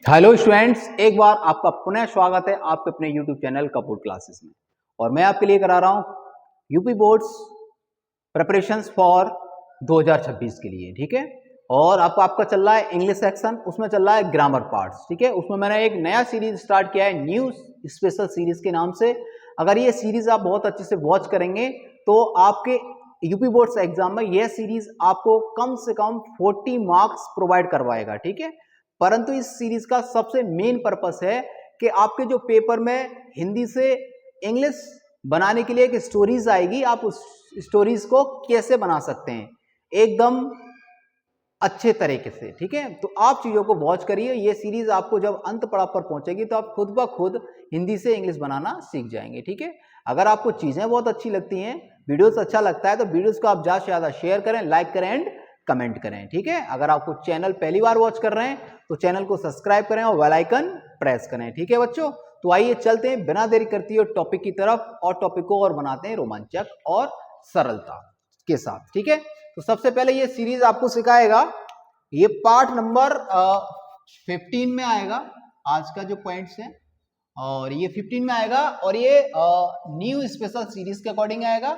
Hello students, एक बार आपका पुनः स्वागत है आपके अपने यूट्यूब चैनल कपूर क्लासेस में। और मैं आपके लिए करा रहा हूं यूपी बोर्ड्स प्रिपरेशंस फॉर 2026 के लिए। ठीक है, और आपका चल रहा है इंग्लिश सेक्शन, उसमें चल रहा है ग्रामर पार्ट्स। ठीक है, उसमें मैंने एक नया सीरीज स्टार्ट किया है न्यू स्पेशल सीरीज के नाम से। अगर ये सीरीज आप बहुत अच्छे से वॉच करेंगे तो आपके यूपी बोर्ड्स एग्जाम में यह सीरीज आपको कम से कम 40 मार्क्स प्रोवाइड करवाएगा। ठीक है, परंतु इस सीरीज का सबसे मेन पर्पस है कि आपके जो पेपर में हिंदी से इंग्लिश बनाने के लिए एक स्टोरीज आएगी, आप उस स्टोरीज को कैसे बना सकते हैं एकदम अच्छे तरीके से। ठीक है, तो आप चीजों को वॉच करिए। ये सीरीज आपको जब अंत पड़ाव पर पहुंचेगी तो आप खुद ब खुद हिंदी से इंग्लिश बनाना सीख जाएंगे। ठीक है, अगर आपको चीजें बहुत अच्छी लगती हैं, वीडियोस अच्छा लगता है, तो वीडियोस को आप ज्यादा से ज्यादा शेयर करें, लाइक करें एंड कमेंट करें। ठीक है, अगर आपको चैनल पहली बार वॉच कर रहे हैं तो चैनल को सब्सक्राइब करें और बेल आइकन प्रेस करें। ठीक है बच्चों, तो आइए चलते हैं बिना देरी करती हुए टॉपिक की तरफ और टॉपिक को और बनाते हैं रोमांचक और सरलता के साथ। ठीक है, तो सबसे पहले ये सीरीज आपको सिखाएगा, ये पार्ट नंबर 15 में आएगा आज का जो पॉइंट्स है, और ये 15 में आएगा और ये न्यू स्पेशल सीरीज के अकॉर्डिंग आएगा।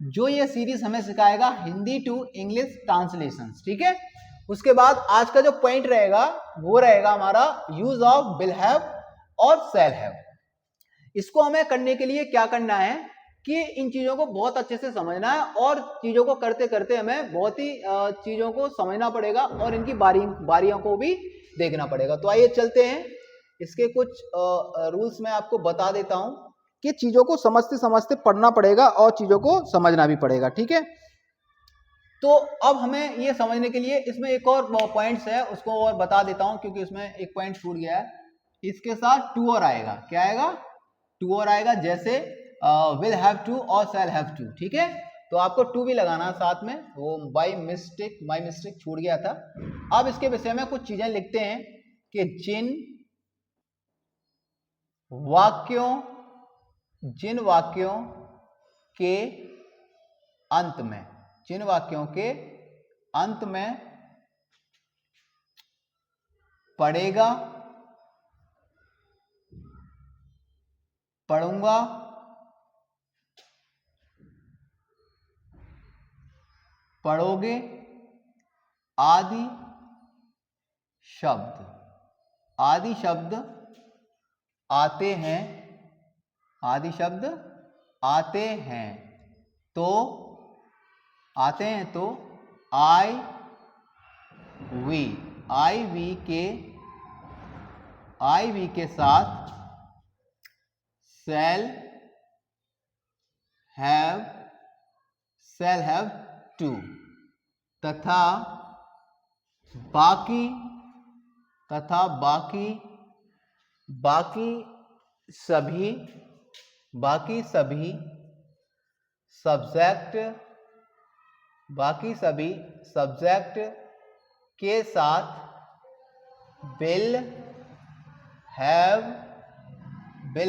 जो ये सीरीज हमें सिखाएगा हिंदी टू इंग्लिश ट्रांसलेशन। ठीक है, उसके बाद आज का जो पॉइंट रहेगा वो रहेगा हमारा यूज ऑफ विल हैव और शैल हैव। इसको हमें करने के लिए क्या करना है कि इन चीजों को बहुत अच्छे से समझना है, और चीजों को करते करते हमें बहुत ही चीजों को समझना पड़ेगा और इनकी बारियों को भी देखना पड़ेगा। तो आइए चलते हैं, इसके कुछ रूल्स मैं आपको बता देता हूं कि चीजों को समझते समझते पढ़ना पड़ेगा और चीजों को समझना भी पड़ेगा। ठीक है, तो अब हमें ये समझने के लिए इसमें एक और पॉइंट्स है, उसको और बता देता हूं क्योंकि इसमें एक पॉइंट छूट गया है। इसके साथ टू और आएगा, क्या आएगा? टू और आएगा, जैसे विल हैव टू और शैल हैव टू। ठीक है, तो आपको टू भी लगाना साथ में, वो माई मिस्टेक छूट गया था। अब इसके विषय में कुछ चीजें लिखते हैं कि जिन वाक्यों के अंत में, जिन वाक्यों के अंत में पढ़ेगा, पढ़ूंगा, पढ़ोगे आदि शब्द आते हैं, आदि शब्द आते हैं तो आई वी के साथ शैल हैव टू तथा बाकी सभी सब्जेक्ट के साथ विल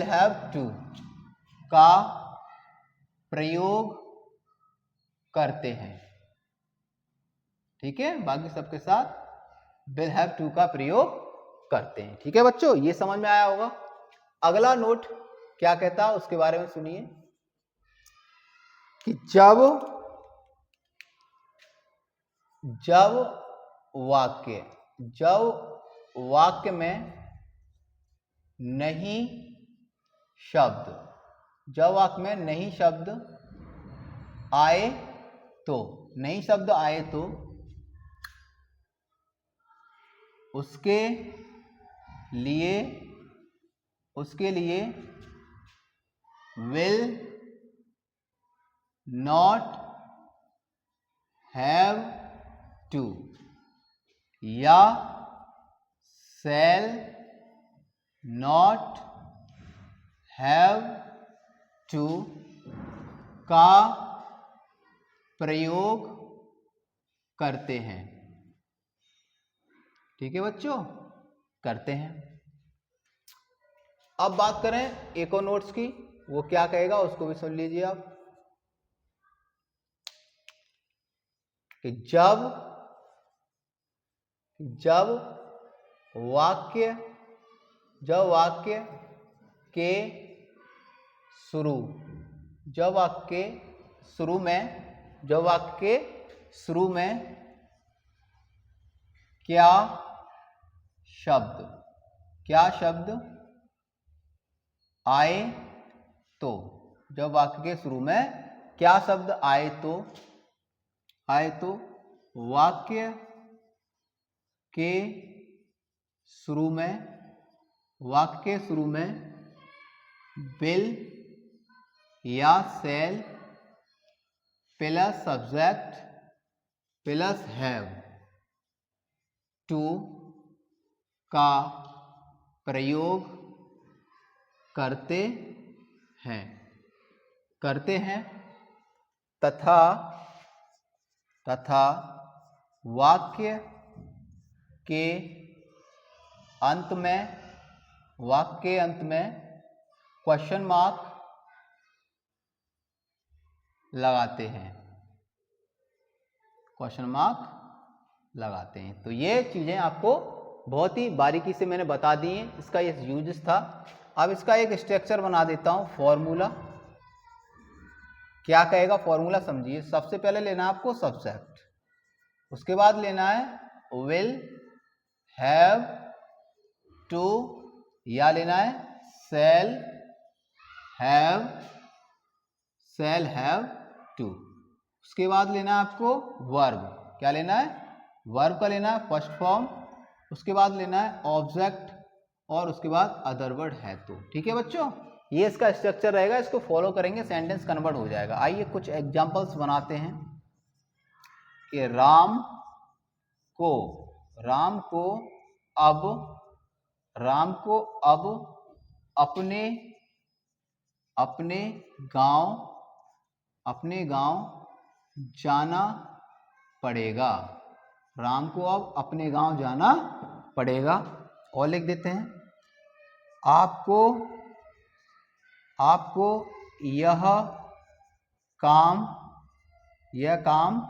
हैव टू का प्रयोग करते हैं। ठीक है, बाकी सबके साथ विल हैव टू का प्रयोग करते हैं। ठीक है बच्चों, ये समझ में आया होगा। अगला नोट क्या कहता है उसके बारे में सुनिए कि जब वाक्य में नहीं शब्द आए तो उसके लिए विल नॉट हैव टू या शैल नॉट हैव टू का प्रयोग करते हैं। ठीक है बच्चों, करते हैं। अब बात करें एक और नोट्स की, वो क्या कहेगा उसको भी सुन लीजिए आप कि जब वाक्य जब वाक्य के शुरू, जब वाक्य के शुरू में, जब वाक्य के शुरू में क्या शब्द, क्या शब्द आए तो, जब वाक्य के शुरू में क्या शब्द आए तो, वाक्य के शुरू में, वाक्य के शुरू में विल या shall plus subject plus have to का प्रयोग करते हैं, करते हैं तथा, तथा वाक्य के अंत में, वाक्य के अंत में क्वेश्चन मार्क लगाते हैं, क्वेश्चन मार्क लगाते हैं। तो ये चीजें आपको बहुत ही बारीकी से मैंने बता दी हैं, इसका ये यूजेस था। अब इसका एक स्ट्रक्चर बना देता हूं, फॉर्मूला। क्या कहेगा फॉर्मूला, समझिए। सबसे पहले लेना है आपको सब्जेक्ट, उसके बाद लेना है विल, हैव टू, या लेना है shall have, shall have to. उसके बाद लेना है आपको वर्ब, क्या लेना है, वर्ब का लेना है फर्स्ट फॉर्म। उसके बाद लेना है ऑब्जेक्ट, और उसके बाद अदर वर्ड है तो। ठीक है बच्चों, ये इसका स्ट्रक्चर रहेगा, इसको फॉलो करेंगे, सेंटेंस कन्वर्ट हो जाएगा। आइए कुछ एग्जांपल्स बनाते हैं कि राम को, राम को अब, राम को अब अपने, अपने गांव, अपने गांव जाना पड़ेगा। राम को अब अपने गांव जाना पड़ेगा। और लिख देते हैं आपको, आपको यह काम, यह काम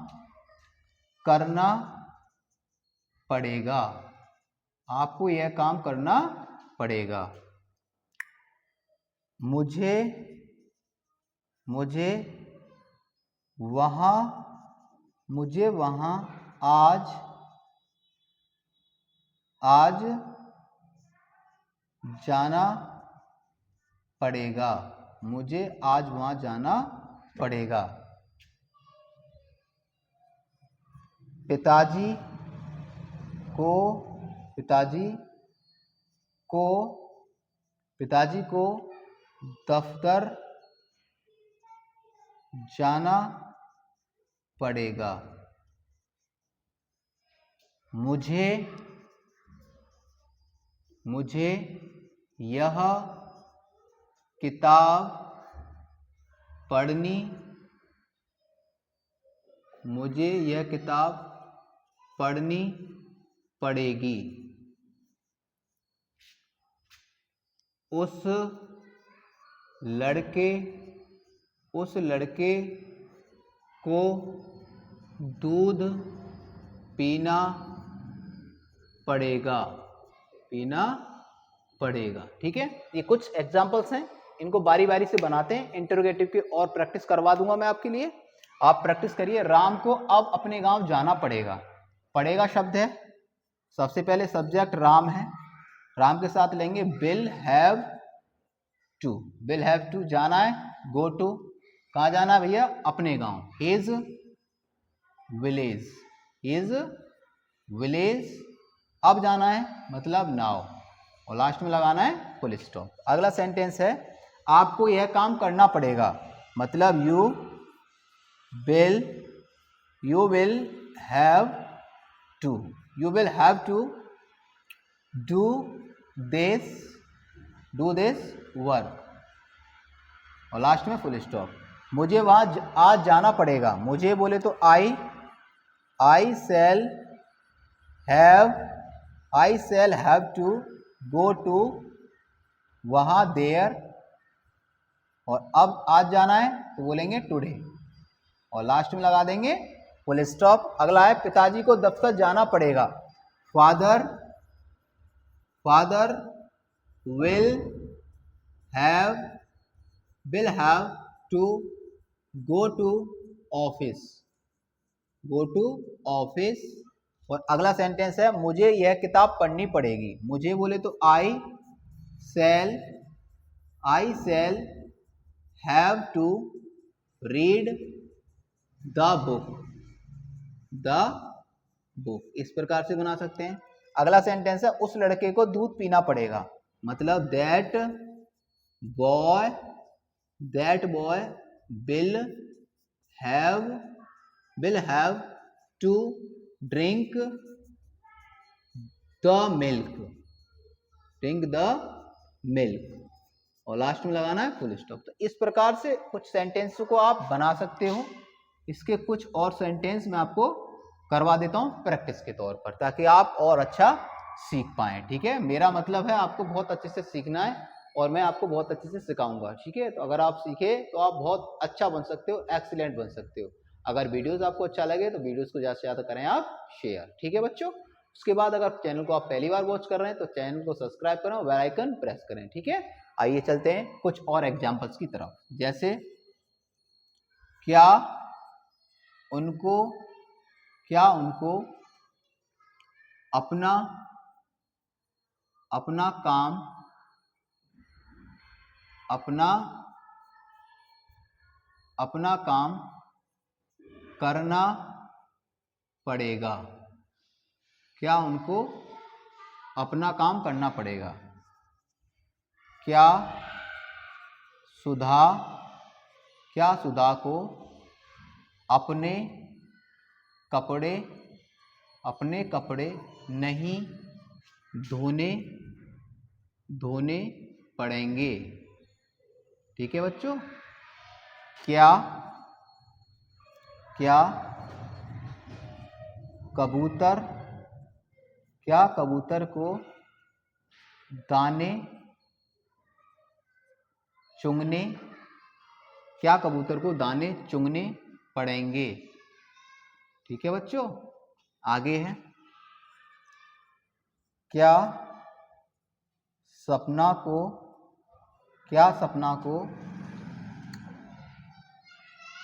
करना पड़ेगा, आपको यह काम करना पड़ेगा। मुझे, मुझे वहाँ, मुझे वहाँ आज, आज जाना पड़ेगा, मुझे आज वहाँ जाना पड़ेगा। पिताजी को, पिताजी को, पिताजी को दफ्तर जाना पड़ेगा। मुझे, मुझे यह किताब पढ़नी, मुझे यह किताब पढ़नी पड़ेगी। उस लड़के, उस लड़के को दूध पीना पड़ेगा, पीना पड़ेगा। ठीक है, ये कुछ एग्जांपल्स हैं, इनको बारी बारी से बनाते हैं। इंटरोगेटिव की और प्रैक्टिस करवा दूंगा मैं आपके लिए, आप प्रैक्टिस करिए। राम को अब अपने गांव जाना पड़ेगा, पड़ेगा शब्द है, सबसे पहले सब्जेक्ट राम है, राम के साथ लेंगे will have to, will have to जाना है, गो टू, कहाँ जाना है भैया, अपने गांव। हिज विलेज, हिज विलेज, अब जाना है मतलब नाउ, और लास्ट में लगाना है फुल स्टॉप। अगला सेंटेंस है आपको यह काम करना पड़ेगा, मतलब you will, you will have to, you will have to do this, do this work, और लास्ट में फुल स्टॉप। मुझे वहां आज जाना पड़ेगा, मुझे बोले तो I, I shall have, I shall have to go to, वहां देयर, और अब आज जाना है तो बोलेंगे टुडे, और लास्ट में लगा देंगे फुल स्टॉप। अगला है पिताजी को दफ्तर जाना पड़ेगा, father, father will have to go to office, go to office। और अगला सेंटेंस है मुझे यह किताब पढ़नी पड़ेगी। मुझे बोले तो shall I shall have to read the book। इस प्रकार से बना सकते हैं। अगला सेंटेंस है उस लड़के को दूध पीना पड़ेगा, मतलब that boy will have to drink the milk। और लास्ट में लगाना है फुल स्टॉप। तो इस प्रकार से कुछ सेंटेंस को आप बना सकते हो। इसके कुछ और सेंटेंस मैं आपको करवा देता हूं प्रैक्टिस के तौर पर, ताकि आप और अच्छा सीख पाएं। ठीक है, मेरा मतलब है आपको बहुत अच्छे से सीखना है और मैं आपको बहुत अच्छे से सिखाऊंगा। ठीक है, तो अगर आप सीखे तो आप बहुत अच्छा बन सकते हो, एक्सीलेंट बन सकते हो। अगर वीडियोस आपको अच्छा लगे तो वीडियोस को ज़्यादा से ज़्यादा करें आप शेयर। ठीक है बच्चों, उसके बाद अगर चैनल को आप पहली बार वॉच कर रहे हैं तो चैनल को सब्सक्राइब करें और बेल आइकन प्रेस करें। ठीक है, आइए चलते हैं कुछ और एग्जाम्पल्स की तरफ। जैसे क्या उनको अपना काम करना पड़ेगा। क्या उनको अपना काम करना पड़ेगा। क्या सुधा को अपने कपड़े नहीं धोने पड़ेंगे। ठीक है बच्चों, क्या कबूतर को दाने चुगने पड़ेंगे। ठीक है बच्चों, आगे है क्या सपना को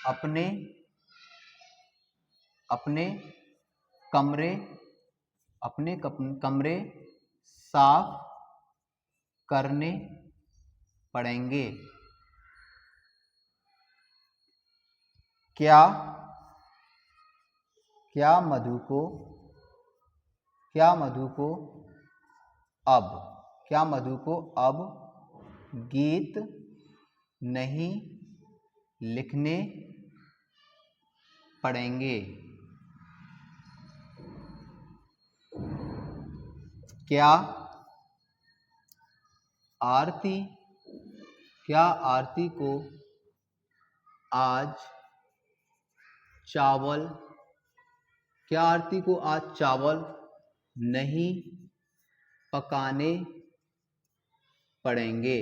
अपने कमरे साफ करने पड़ेंगे। क्या मधु को अब गीत नहीं लिखने पड़ेंगे। क्या आरती को आज चावल नहीं पकाने पड़ेंगे।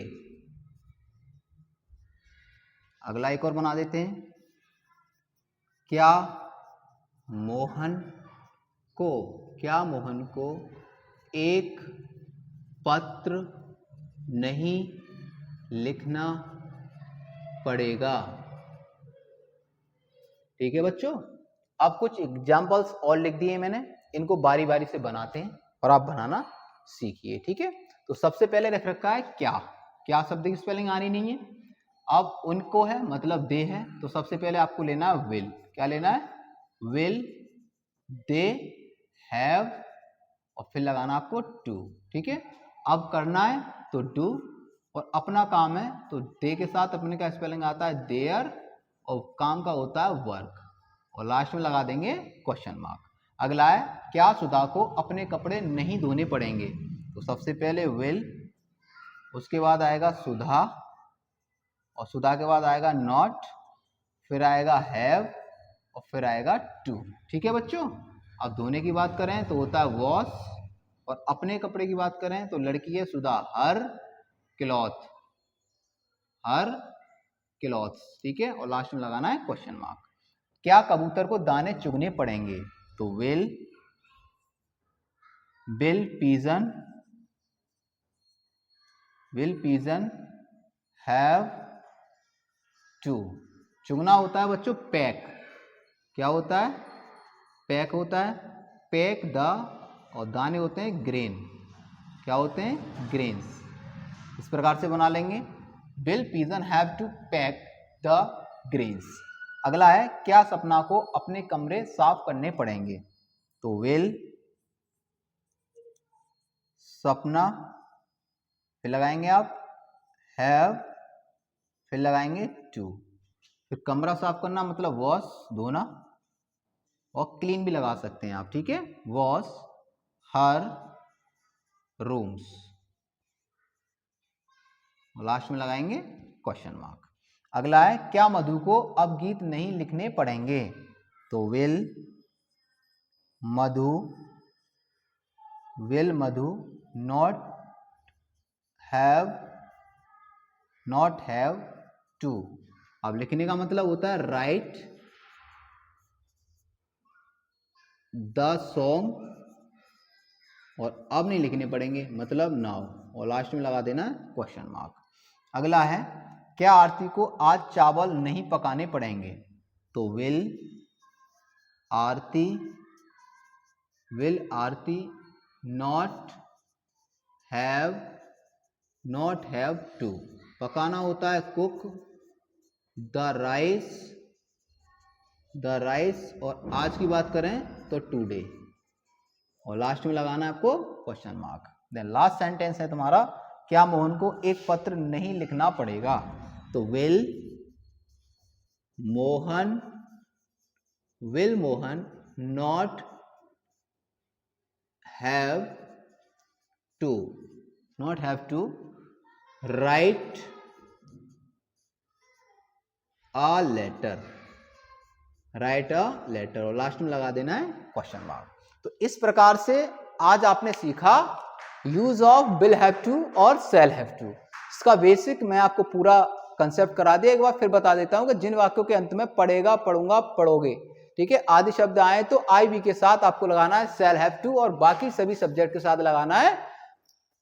अगला एक और बना देते हैं। क्या मोहन को एक पत्र नहीं लिखना पड़ेगा। ठीक है बच्चों, अब कुछ एग्जाम्पल्स और लिख दिए मैंने, इनको बारी बारी से बनाते हैं और आप बनाना सीखिए। ठीक है, तो सबसे पहले रख रखा है क्या शब्द की स्पेलिंग आनी नहीं है। अब उनको है मतलब दे है, तो सबसे पहले आपको लेना है विल। क्या लेना है? विल दे हैव और फिर लगाना आपको टू। ठीक है, अब करना है तो डू और अपना काम है तो दे के साथ अपने का स्पेलिंग आता है देयर और काम का होता है वर्क और लास्ट में लगा देंगे क्वेश्चन मार्क। अगला है क्या सुधा को अपने कपड़े नहीं धोने पड़ेंगे। तो सबसे पहले विल, उसके बाद आएगा सुधा और सुधा के बाद आएगा नॉट, फिर आएगा हैव और फिर आएगा टू। ठीक है बच्चों, अब धोने की बात करें तो होता है वॉश और अपने कपड़े की बात करें तो लड़की है सुधा हर क्लॉथ। ठीक है, और लास्ट में लगाना है क्वेश्चन मार्क। क्या कबूतर को दाने चुगने पड़ेंगे। तो will pigeon will pigeon have to. चुगना होता है बच्चों पैक। क्या होता है? पैक होता है। पैक द, और दाने होते हैं ग्रेन। क्या होते हैं? ग्रेन्स। इस प्रकार से बना लेंगे, will pigeon have to pack the grains. अगला है, क्या सपना को अपने कमरे साफ करने पड़ेंगे? तो विल सपना, फिर लगाएंगे आप हैव, फिर लगाएंगे टू। फिर कमरा साफ करना मतलब वॉश, धोना, और क्लीन भी लगा सकते हैं आप, ठीक है। वॉश हर रूम्स, लास्ट में लगाएंगे क्वेश्चन मार्क। अगला है, क्या मधु को अब गीत नहीं लिखने पड़ेंगे? तो will Madhu not have to. अब लिखने का मतलब होता है राइट द सॉन्ग, और अब नहीं लिखने पड़ेंगे मतलब नाउ, और लास्ट में लगा देना क्वेश्चन मार्क। अगला है, क्या आरती को आज चावल नहीं पकाने पड़ेंगे? तो will Aarti not have to. पकाना होता है कुक द राइस, और आज की बात करें तो टुडे, और लास्ट में लगाना है आपको question mark. Then last sentence है तुम्हारा, क्या मोहन को एक पत्र नहीं लिखना पड़ेगा? तो will Mohan not have to write a letter, और लास्ट में लगा देना है क्वेश्चन मार्क। तो इस प्रकार से आज आपने सीखा use of will have to और शैल हैव टू। इसका बेसिक मैं आपको पूरा कंसेप्ट करा दिया, एक बार फिर बता देता हूं कि जिन वाक्यों के अंत में पढ़ेगा, पढ़ूंगा, पढ़ोगे, ठीक है, आदि शब्द आए तो आई बी के साथ आपको लगाना है शैल हैव टू, और बाकी सभी सब्जेक्ट के साथ लगाना है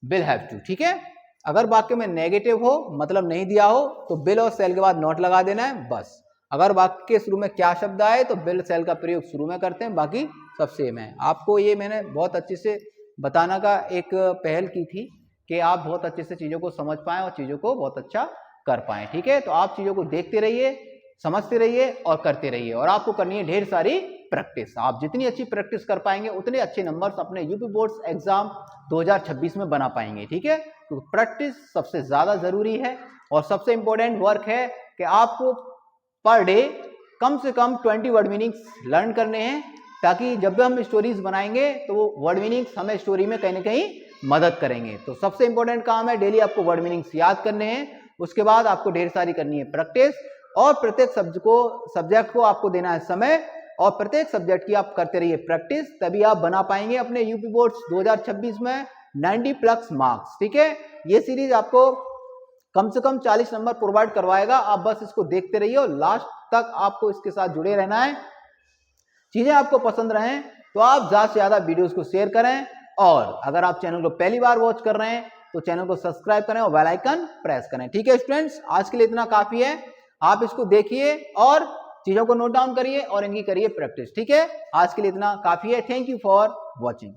विल हैव टू, ठीक है। अगर वाक्य में नेगेटिव हो, मतलब नहीं दिया हो, तो विल और शैल के बाद नॉट लगा देना है बस। अगर वाक्य के शुरू में क्या शब्द आए तो विल शैल का प्रयोग शुरू में करते हैं, बाकी सब सेम है। आपको ये मैंने बहुत अच्छे से बताने का एक पहल की थी कि आप बहुत अच्छे से चीज़ों को समझ पाएं और चीज़ों को बहुत अच्छा कर पाएं, ठीक है। तो आप चीज़ों को देखते रहिए, समझते रहिए और करते रहिए, और आपको करनी है ढेर सारी प्रैक्टिस। आप जितनी अच्छी प्रैक्टिस कर पाएंगे उतने अच्छे नंबर्स अपने यूपी बोर्ड्स एग्जाम 2026 में बना पाएंगे, ठीक है। तो प्रैक्टिस सबसे ज़्यादा ज़रूरी है, और सबसे इंपॉर्टेंट वर्क है कि आपको पर डे कम से कम 20 वर्ड मीनिंग्स लर्न करने हैं, ताकि जब भी हम स्टोरीज बनाएंगे तो वो वर्ड मीनिंग्स हमें स्टोरी में कहीं ना कहीं मदद करेंगे। तो सबसे इंपॉर्टेंट काम है डेली आपको वर्ड मीनिंग्स याद करने हैं, उसके बाद आपको ढेर सारी करनी है प्रैक्टिस, और प्रत्येक सब्जेक्ट को आपको देना है समय, और प्रत्येक सब्जेक्ट की आप करते रहिए प्रैक्टिस, तभी आप बना पाएंगे अपने यूपी बोर्ड्स 2026 में 90+ मार्क्स, ठीक है। ये सीरीज आपको कम से कम 40 नंबर प्रोवाइड करवाएगा, आप बस इसको देखते रहिए और लास्ट तक आपको इसके साथ जुड़े रहना है। चीजें आपको पसंद रहें तो आप ज्यादा से ज्यादा वीडियोस को शेयर करें, और अगर आप चैनल को पहली बार वॉच कर रहे हैं तो चैनल को सब्सक्राइब करें और बेल आइकन प्रेस करें, ठीक है स्टूडेंट्स। आज के लिए इतना काफी है, आप इसको देखिए और चीजों को नोट डाउन करिए और इनकी करिए प्रैक्टिस, ठीक है। आज के लिए इतना काफी है। Thank you for watching.